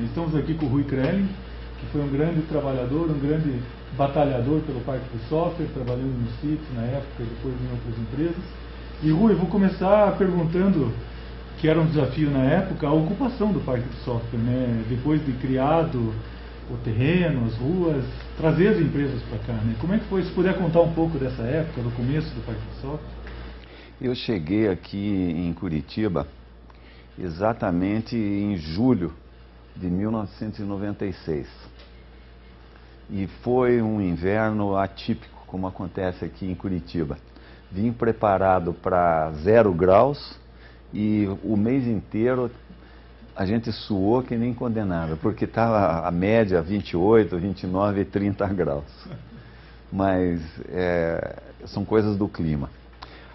Estamos aqui com o Rui Krelin, que foi um grande trabalhador, um grande batalhador pelo Parque do Software, trabalhando no CITES na época e depois em outras empresas. E Rui, vou começar perguntando, que era um desafio na época, a ocupação do Parque do Software, né? Depois de criado o terreno, as ruas, trazer as empresas para cá, né? Como é que foi? Se puder contar um pouco dessa época, do começo do Parque do Software. Eu cheguei aqui em Curitiba exatamente em julho de 1996. E foi um inverno atípico, como acontece aqui em Curitiba. Vim preparado para 0 graus e o mês inteiro a gente suou que nem condenado, porque estava a média 28, 29 e 30 graus. Mas são coisas do clima.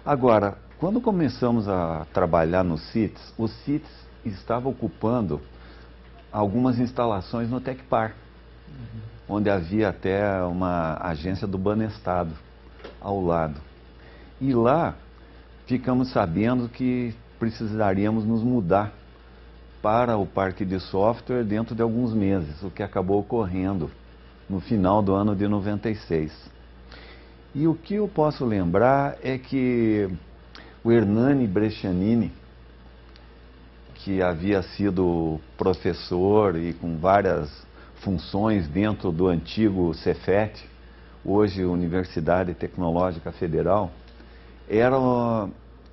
Agora, quando começamos a trabalhar no CITES, o CITES estava ocupando algumas instalações no Tecpar, onde havia até uma agência do Banestado ao lado. E lá ficamos sabendo que precisaríamos nos mudar para o Parque de Software dentro de alguns meses, o que acabou ocorrendo no final do ano de 96. E o que eu posso lembrar é que o Hernani Brescianini, que havia sido professor e com várias funções dentro do antigo Cefet, hoje Universidade Tecnológica Federal, era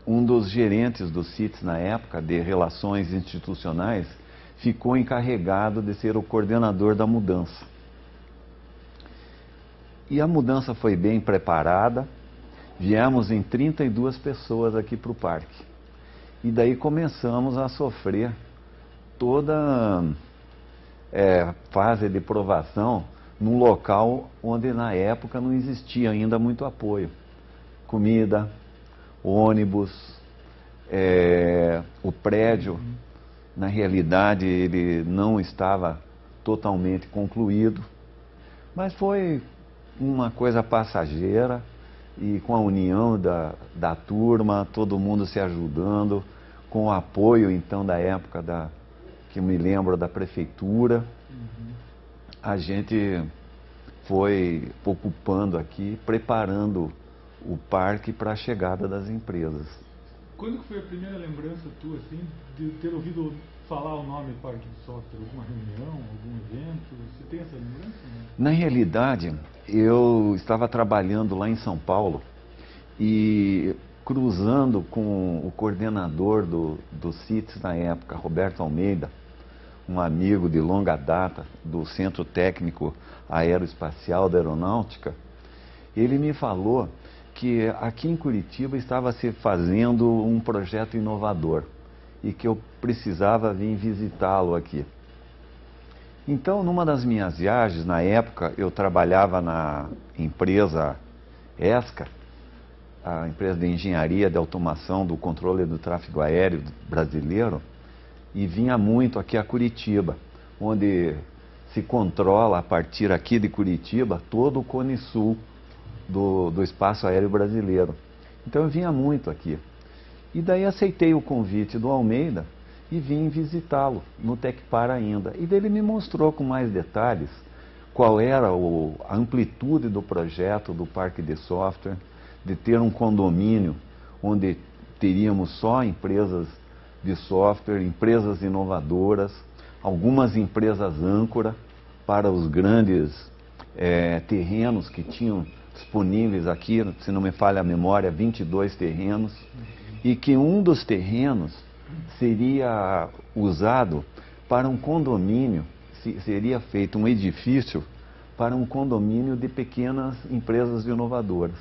um dos gerentes do CITES na época, de relações institucionais, ficou encarregado de ser o coordenador da mudança. E a mudança foi bem preparada, viemos em 32 pessoas aqui para o parque. E daí começamos a sofrer toda fase de provação num local onde na época não existia ainda muito apoio. Comida, ônibus, o prédio, na realidade ele não estava totalmente concluído, mas foi uma coisa passageira e com a união da turma, todo mundo se ajudando, com o apoio então da época que eu me lembro da prefeitura, a gente foi ocupando aqui, preparando o parque para a chegada das empresas. Quando que foi a primeira lembrança tua, assim, de ter ouvido falar o nome Parque de Software? Alguma reunião, algum evento? Você tem essa lembrança? Né? Na realidade, eu estava trabalhando lá em São Paulo e cruzando com o coordenador do CITES na época, Roberto Almeida, um amigo de longa data do Centro Técnico Aeroespacial da Aeronáutica, ele me falou que aqui em Curitiba estava se fazendo um projeto inovador e que eu precisava vir visitá-lo aqui. Então, numa das minhas viagens, na época, eu trabalhava na empresa ESCA, a empresa de engenharia de automação do controle do tráfego aéreo brasileiro, e vinha muito aqui a Curitiba, onde se controla a partir aqui de Curitiba todo o Cone Sul do espaço aéreo brasileiro. Então eu vinha muito aqui. E daí aceitei o convite do Almeida e vim visitá-lo no Tecpar ainda. E daí ele me mostrou com mais detalhes qual era a amplitude do projeto do Parque de Software, de ter um condomínio onde teríamos só empresas de software, empresas inovadoras, algumas empresas âncora para os grandes terrenos que tinham disponíveis aqui, se não me falha a memória, 22 terrenos, e que um dos terrenos seria usado para um condomínio, seria feito um edifício para um condomínio de pequenas empresas inovadoras.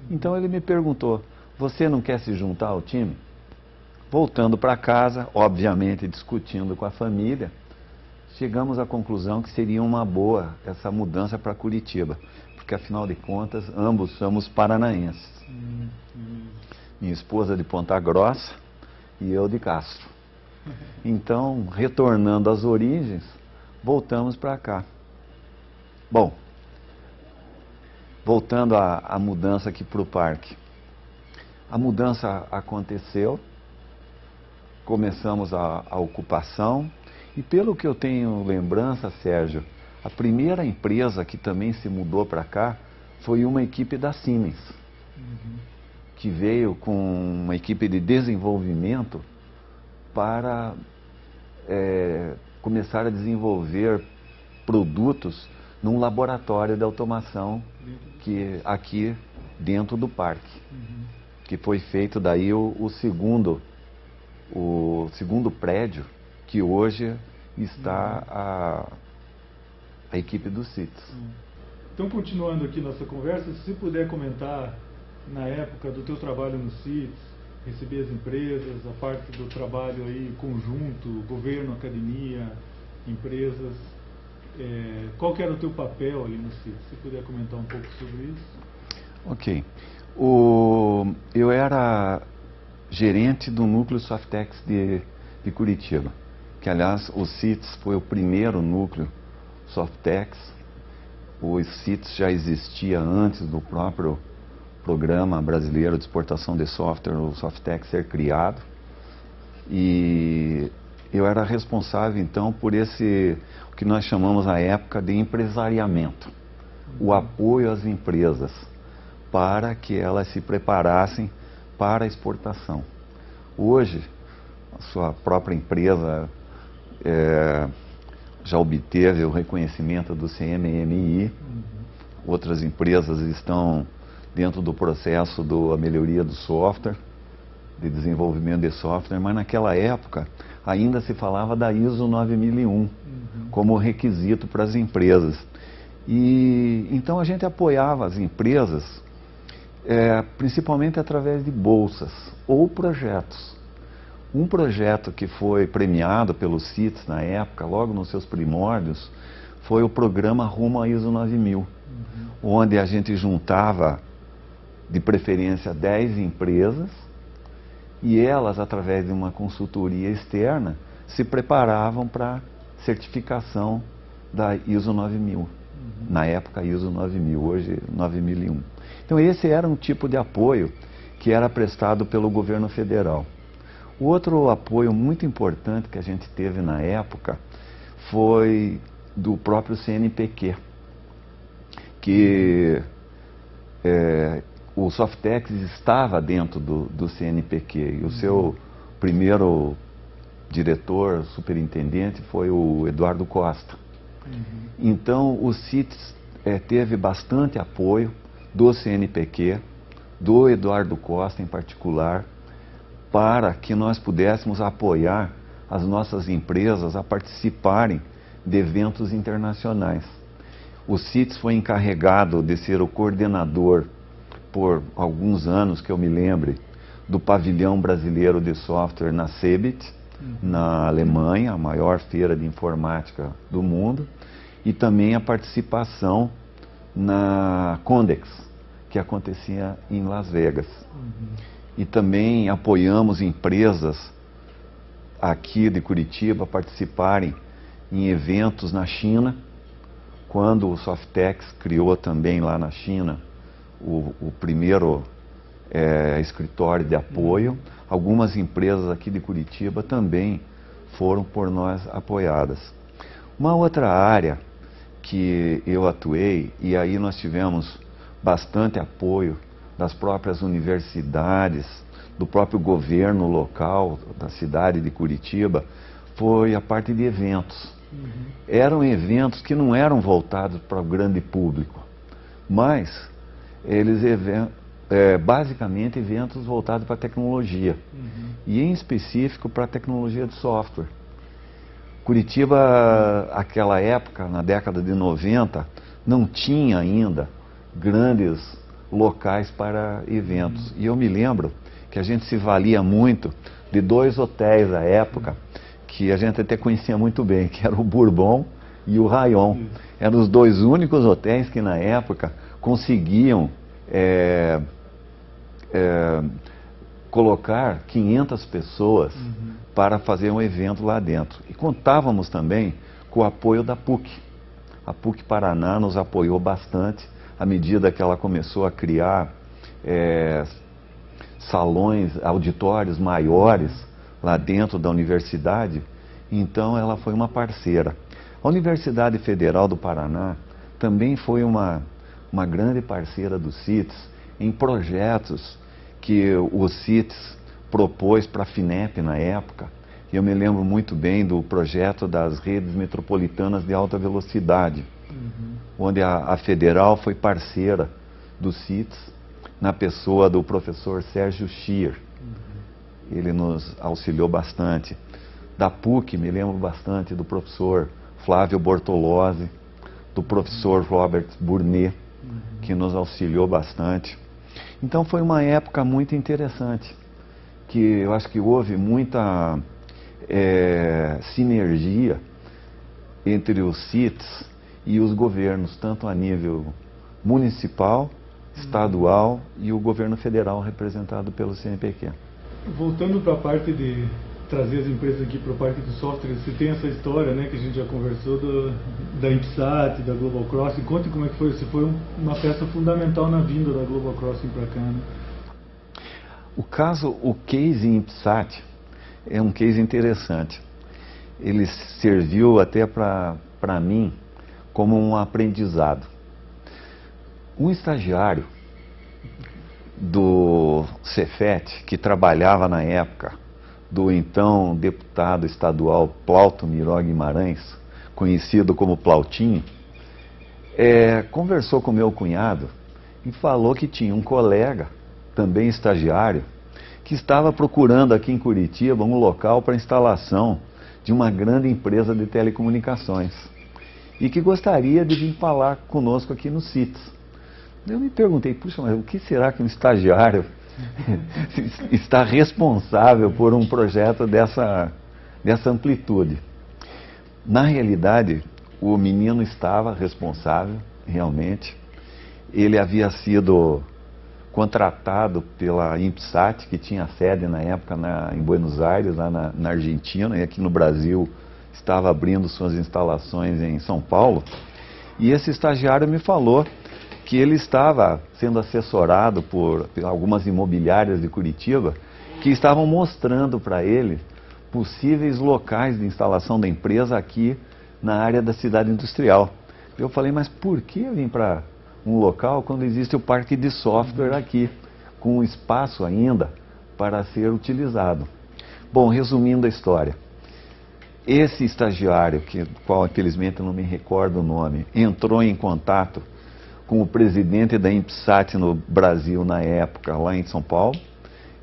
Então ele me perguntou, você não quer se juntar ao time? Voltando para casa, obviamente discutindo com a família, chegamos à conclusão que seria uma boa essa mudança para Curitiba, porque afinal de contas ambos somos paranaenses. Minha esposa de Ponta Grossa e eu de Castro. Então, retornando às origens, voltamos para cá. Bom, voltando à mudança aqui para o parque. A mudança aconteceu, começamos a ocupação E pelo que eu tenho lembrança, Sérgio, a primeira empresa que também se mudou para cá foi uma equipe da Siemens, que veio com uma equipe de desenvolvimento para começar a desenvolver produtos num laboratório de automação aqui dentro do parque, que foi feito daí o segundo prédio que hoje está a equipe do CITES. Então, continuando aqui nossa conversa, se puder comentar na época do teu trabalho no CITES, receber as empresas, a parte do trabalho aí conjunto, governo, academia, empresas, qual que era o teu papel ali no CITES? Se puder comentar um pouco sobre isso. Ok. Eu era gerente do núcleo Softex de Curitiba, que aliás o CITES foi o primeiro núcleo Softex. O CITES já existia antes do próprio Programa Brasileiro de Exportação de Software, o Softex, ser criado. E eu era responsável então por o que nós chamamos na época de empresariamento, o apoio às empresas para que elas se preparassem para a exportação. Hoje, a sua própria empresa já obteve o reconhecimento do CMMI, outras empresas estão dentro do processo da melhoria do software, de desenvolvimento de software, mas naquela época ainda se falava da ISO 9001 como requisito para as empresas. E então a gente apoiava as empresas principalmente através de bolsas ou projetos. Um projeto que foi premiado pelo CITES na época, logo nos seus primórdios, foi o programa Rumo à ISO 9000, onde a gente juntava, de preferência, 10 empresas, e elas, através de uma consultoria externa, se preparavam para certificação da ISO 9000. Na época, ISO 9000, hoje 9001. Então, esse era um tipo de apoio que era prestado pelo governo federal. O outro apoio muito importante que a gente teve na época foi do próprio CNPq, que o Softex estava dentro do CNPq, e o seu primeiro diretor, superintendente, foi o Eduardo Costa. Então, o CITES teve bastante apoio do CNPq, do Eduardo Costa em particular, para que nós pudéssemos apoiar as nossas empresas a participarem de eventos internacionais. O CITES foi encarregado de ser o coordenador, por alguns anos que eu me lembre, do pavilhão brasileiro de software na CeBIT, na Alemanha, a maior feira de informática do mundo, e também a participação na Condex, que acontecia em Las Vegas. E também apoiamos empresas aqui de Curitiba a participarem em eventos na China, quando o Softex criou também lá na China o primeiro escritório de apoio. Algumas empresas aqui de Curitiba também foram por nós apoiadas. Uma outra área que eu atuei, e aí nós tivemos bastante apoio das próprias universidades, do próprio governo local da cidade de Curitiba, foi a parte de eventos. Eram eventos que não eram voltados para o grande público, mas eles basicamente eventos voltados para a tecnologia, e em específico para a tecnologia de software. Curitiba, aquela época, na década de 90, não tinha ainda grandes locais para eventos. E eu me lembro que a gente se valia muito de 2 hotéis à época, que a gente até conhecia muito bem, que era o Bourbon e o Rayon. Eram os 2 únicos hotéis que na época conseguiam colocar 500 pessoas para fazer um evento lá dentro. E contávamos também com o apoio da PUC. A PUC Paraná nos apoiou bastante à medida que ela começou a criar salões, auditórios maiores lá dentro da universidade, Então ela foi uma parceira. A Universidade Federal do Paraná também foi uma grande parceira do CITES em projetos que o CITES propôs para a FINEP na época. Eu me lembro muito bem do projeto das redes metropolitanas de alta velocidade, onde a Federal foi parceira do CITES, na pessoa do professor Sérgio Schier. Ele nos auxiliou bastante. Da PUC, me lembro bastante do professor Flávio Bortolozzi, do professor Robert Burnet, que nos auxiliou bastante. Então foi uma época muito interessante, que eu acho que houve muita sinergia entre os CITES e os governos, tanto a nível municipal, estadual e o governo federal representado pelo CNPq. Voltando para a parte de trazer as empresas aqui para a parte do software, você tem essa história, né, que a gente já conversou da INPSAT, da Global Crossing. Conte como é que foi. Você foi uma peça fundamental na vinda da Global Crossing para cá, né? O case INPSAT é um case interessante. Ele serviu até para mim como um aprendizado. Um estagiário do Cefet, que trabalhava na época do então deputado estadual Plauto Miró Guimarães, conhecido como Plautinho, conversou com meu cunhado e falou que tinha um colega, também estagiário, que estava procurando aqui em Curitiba um local para instalação de uma grande empresa de telecomunicações e que gostaria de vir falar conosco aqui no CITES. Eu me perguntei, puxa, mas o que será que um estagiário está responsável por um projeto dessa amplitude? Na realidade, o menino estava responsável, realmente. Ele havia sido contratado pela INPSAT, que tinha sede na época em Buenos Aires, lá na Argentina, e aqui no Brasil estava abrindo suas instalações em São Paulo. E esse estagiário me falou que ele estava sendo assessorado por algumas imobiliárias de Curitiba que estavam mostrando para ele possíveis locais de instalação da empresa aqui na área da cidade industrial. Eu falei, mas por que vir para um local quando existe o parque de software aqui, com espaço ainda para ser utilizado? Bom, resumindo a história, esse estagiário, qual infelizmente eu não me recordo o nome, entrou em contato com o presidente da INPSAT no Brasil na época, lá em São Paulo.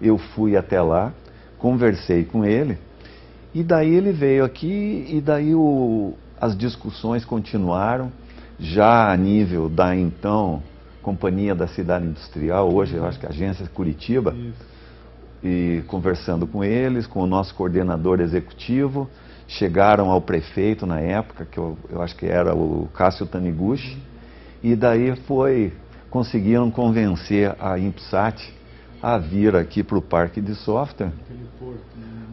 Eu fui até lá, conversei com ele, e daí ele veio aqui, e daí as discussões continuaram, já a nível da então Companhia da Cidade Industrial, hoje eu acho que é a Agência Curitiba, e conversando com eles, com o nosso coordenador executivo, chegaram ao prefeito na época, que eu acho que era o Cássio Taniguchi, e daí conseguiram convencer a INPSAT a vir aqui para o parque de software.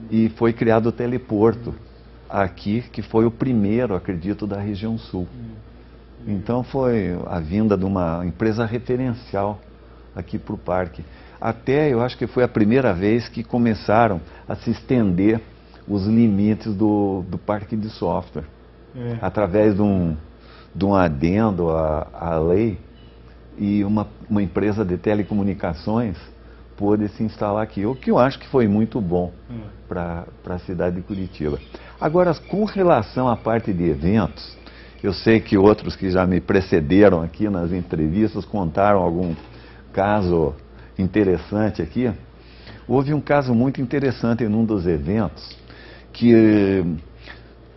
E foi criado o teleporto aqui, que foi o primeiro, acredito, da região sul. Então foi a vinda de uma empresa referencial aqui para o parque. Até eu acho que foi a primeira vez que começaram a se estender os limites do parque de software, através de um adendo à lei, e uma empresa de telecomunicações pôde se instalar aqui, o que eu acho que foi muito bom para a cidade de Curitiba. Agora, com relação à parte de eventos, eu sei que outros que já me precederam aqui nas entrevistas contaram algum caso interessante aqui. Houve um caso muito interessante em um dos eventos, que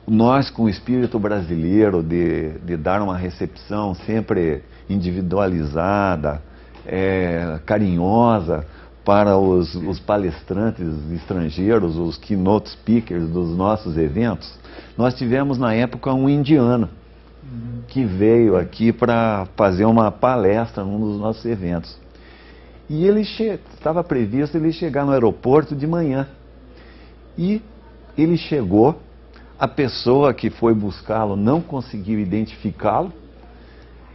nós, com o espírito brasileiro de dar uma recepção sempre individualizada, carinhosa para os palestrantes estrangeiros, os keynote speakers dos nossos eventos, nós tivemos na época um indiano que veio aqui para fazer uma palestra num dos nossos eventos. E ele estava previsto ele chegar no aeroporto de manhã. E ele chegou, a pessoa que foi buscá-lo não conseguiu identificá-lo,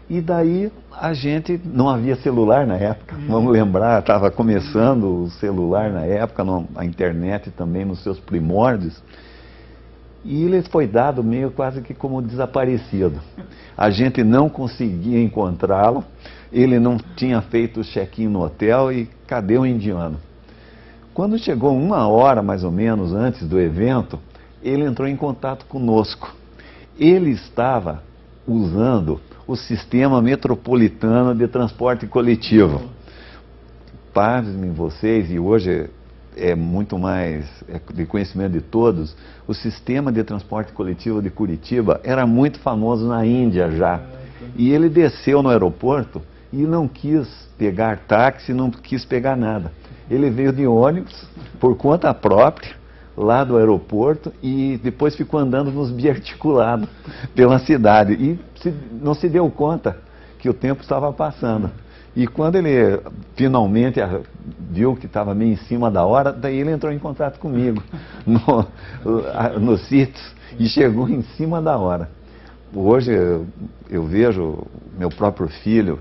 e daí a gente, não havia celular na época, vamos lembrar, estava começando o celular na época, a internet também nos seus primórdios, E ele foi dado meio quase que como desaparecido. A gente não conseguia encontrá-lo, ele não tinha feito o check-in no hotel e cadê o indiano? Quando chegou 1 hora mais ou menos antes do evento, ele entrou em contato conosco. Ele estava usando o sistema metropolitano de transporte coletivo. Pasmem vocês, e hoje é muito mais de conhecimento de todos, o sistema de transporte coletivo de Curitiba era muito famoso na Índia já. E ele desceu no aeroporto e não quis pegar táxi, não quis pegar nada. Ele veio de ônibus, por conta própria, lá do aeroporto, e depois ficou andando nos biarticulados pela cidade. E não se deu conta que o tempo estava passando. E quando ele finalmente viu que estava meio em cima da hora, daí ele entrou em contato comigo no CITES e chegou em cima da hora. Hoje eu vejo meu próprio filho,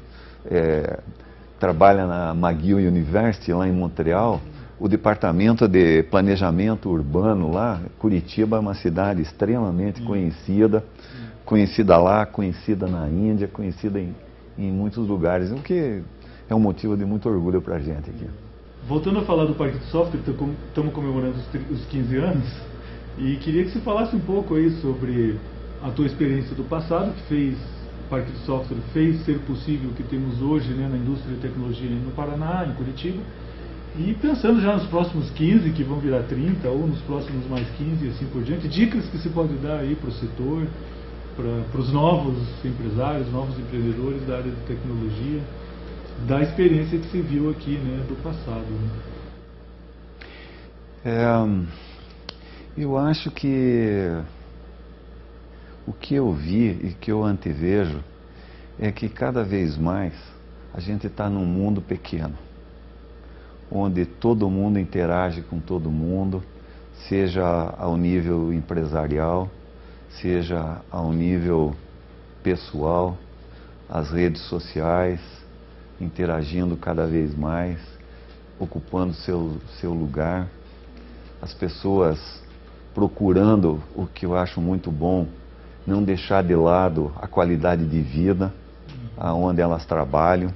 trabalha na McGill University, lá em Montreal, o departamento de planejamento urbano lá. Curitiba é uma cidade extremamente conhecida, conhecida lá, conhecida na Índia, conhecida em muitos lugares, o que é um motivo de muito orgulho para a gente aqui. Voltando a falar do Parque do Software, estamos comemorando os 15 anos, e queria que você falasse um pouco aí sobre a tua experiência do passado, que fez o Parque do Software, fez ser possível o que temos hoje, né, na indústria de tecnologia no Paraná, em Curitiba, e pensando já nos próximos 15, que vão virar 30, ou nos próximos mais 15 e assim por diante, dicas que se pode dar aí para o setor, para os novos empresários, novos empreendedores da área de tecnologia, da experiência que se viu aqui, né, do passado. Né? Eu acho que o que eu vi e que eu antevejo é que cada vez mais a gente está num mundo pequeno, onde todo mundo interage com todo mundo, seja ao nível empresarial, seja ao nível pessoal, as redes sociais, interagindo cada vez mais, ocupando seu lugar, as pessoas procurando o que eu acho muito bom, não deixar de lado a qualidade de vida, aonde elas trabalham,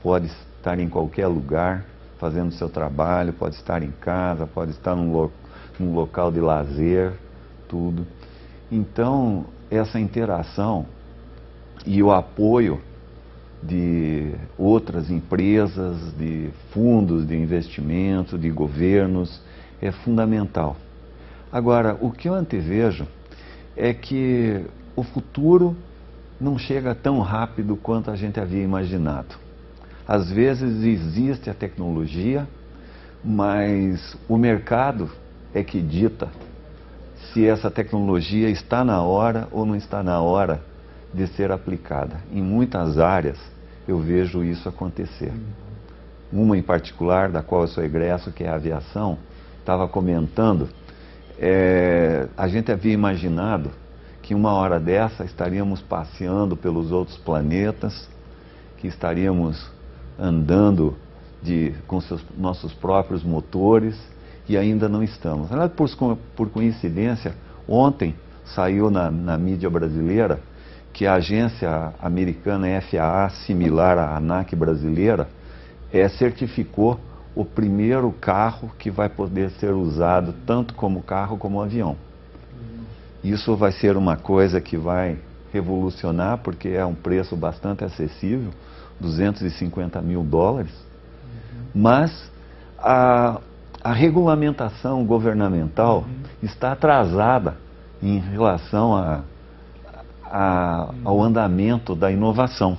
pode estar em qualquer lugar, fazendo seu trabalho, pode estar em casa, pode estar num local de lazer, tudo. Então, essa interação e o apoio de outras empresas, de fundos de investimento, de governos, é fundamental. Agora, o que eu antevejo é que o futuro não chega tão rápido quanto a gente havia imaginado. Às vezes existe a tecnologia, mas o mercado é que dita se essa tecnologia está na hora ou não está na hora de ser aplicada. Em muitas áreas eu vejo isso acontecer. Uma em particular, da qual eu sou egresso, que é a aviação, estava comentando, a gente havia imaginado que uma hora dessa estaríamos passeando pelos outros planetas, que estaríamos andando com nossos próprios motores, e ainda não estamos. Por coincidência, ontem saiu na mídia brasileira que a agência americana FAA, similar à ANAC brasileira, certificou o primeiro carro que vai poder ser usado tanto como carro como avião. Isso vai ser uma coisa que vai revolucionar, porque é um preço bastante acessível, $250 mil, mas a regulamentação governamental está atrasada em relação ao andamento da inovação.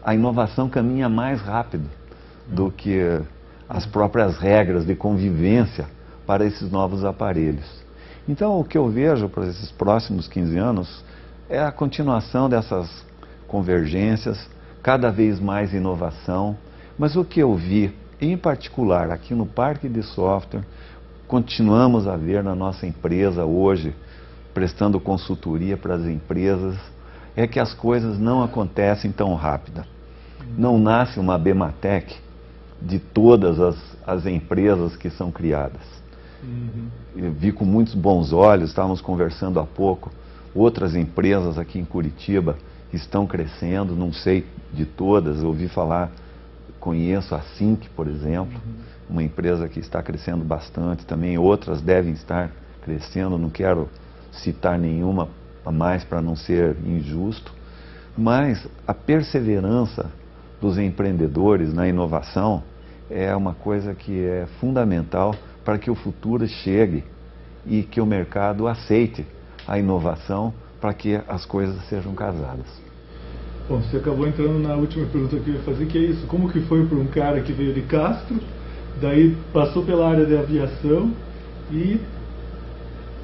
A inovação caminha mais rápido do que as próprias regras de convivência para esses novos aparelhos. Então, o que eu vejo para esses próximos 15 anos é a continuação dessas convergências, cada vez mais inovação, mas o que eu vi, em particular aqui no Parque de Software, continuamos a ver na nossa empresa hoje, prestando consultoria para as empresas, é que as coisas não acontecem tão rápido. Não nasce uma Bematec de todas as empresas que são criadas. Eu vi com muitos bons olhos, estávamos conversando há pouco, outras empresas aqui em Curitiba estão crescendo, não sei de todas, eu ouvi falar, conheço a Sync, por exemplo, uma empresa que está crescendo bastante, também outras devem estar crescendo, não quero citar nenhuma a mais para não ser injusto, mas a perseverança dos empreendedores na inovação é uma coisa que é fundamental para que o futuro chegue e que o mercado aceite a inovação para que as coisas sejam casadas. Bom, você acabou entrando na última pergunta que eu ia fazer, que é isso. Como que foi para um cara que veio de Castro, daí passou pela área de aviação e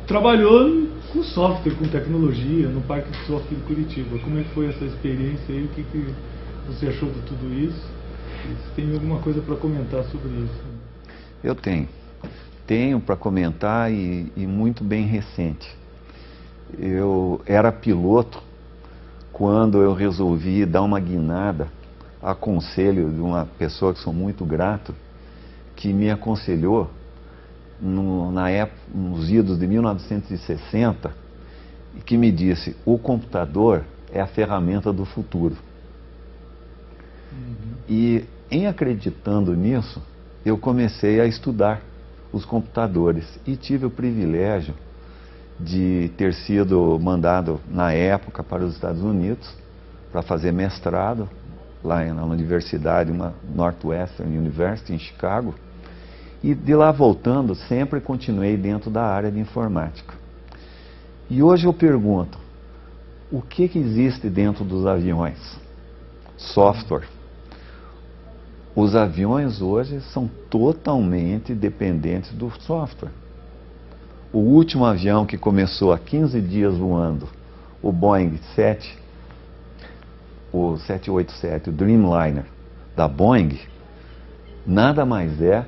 trabalhou com software, com tecnologia, no Parque de Software de Curitiba. Como é que foi essa experiência aí? O que você achou de tudo isso? Você tem alguma coisa para comentar sobre isso? Eu tenho. Tenho para comentar e muito bem recente. Eu era piloto quando eu resolvi dar uma guinada a conselho de uma pessoa que sou muito grato, que me aconselhou na época, nos idos de 1960, e que me disse: o computador é a ferramenta do futuro. E em acreditando nisso, eu comecei a estudar os computadores e tive o privilégio de ter sido mandado na época para os Estados Unidos para fazer mestrado lá na universidade, uma Northwestern University em Chicago, e de lá voltando sempre continuei dentro da área de informática. E hoje eu pergunto, o que existe dentro dos aviões? Software. Os aviões hoje são totalmente dependentes do software. O último avião que começou há 15 dias voando, o Boeing 787, o Dreamliner da Boeing, nada mais é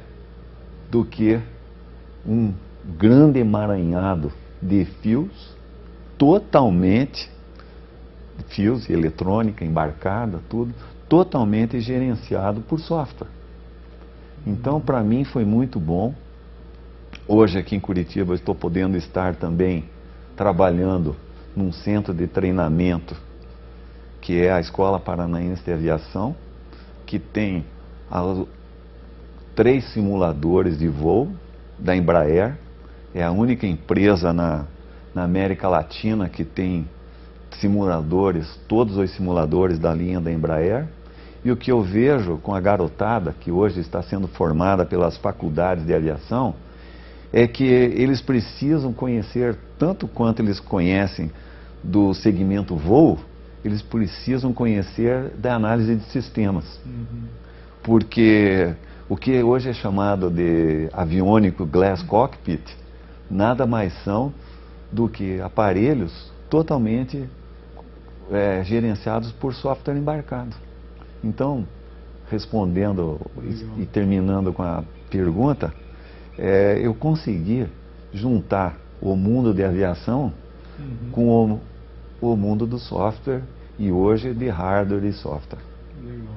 do que um grande emaranhado de fios, totalmente, fios e eletrônica embarcada, tudo, totalmente gerenciado por software. Então, para mim foi muito bom. Hoje aqui em Curitiba eu estou podendo estar também trabalhando num centro de treinamento que é a Escola Paranaense de Aviação, que tem 3 simuladores de voo da Embraer. É a única empresa na América Latina que tem simuladores, todos os simuladores da linha da Embraer. E o que eu vejo com a garotada que hoje está sendo formada pelas faculdades de aviação é que eles precisam conhecer, tanto quanto eles conhecem do segmento voo, eles precisam conhecer da análise de sistemas. Porque o que hoje é chamado de aviônico glass cockpit, nada mais são do que aparelhos totalmente gerenciados por software embarcado. Então, respondendo e terminando com a pergunta, eu consegui juntar o mundo de aviação com o mundo do software e hoje de hardware e software. Legal.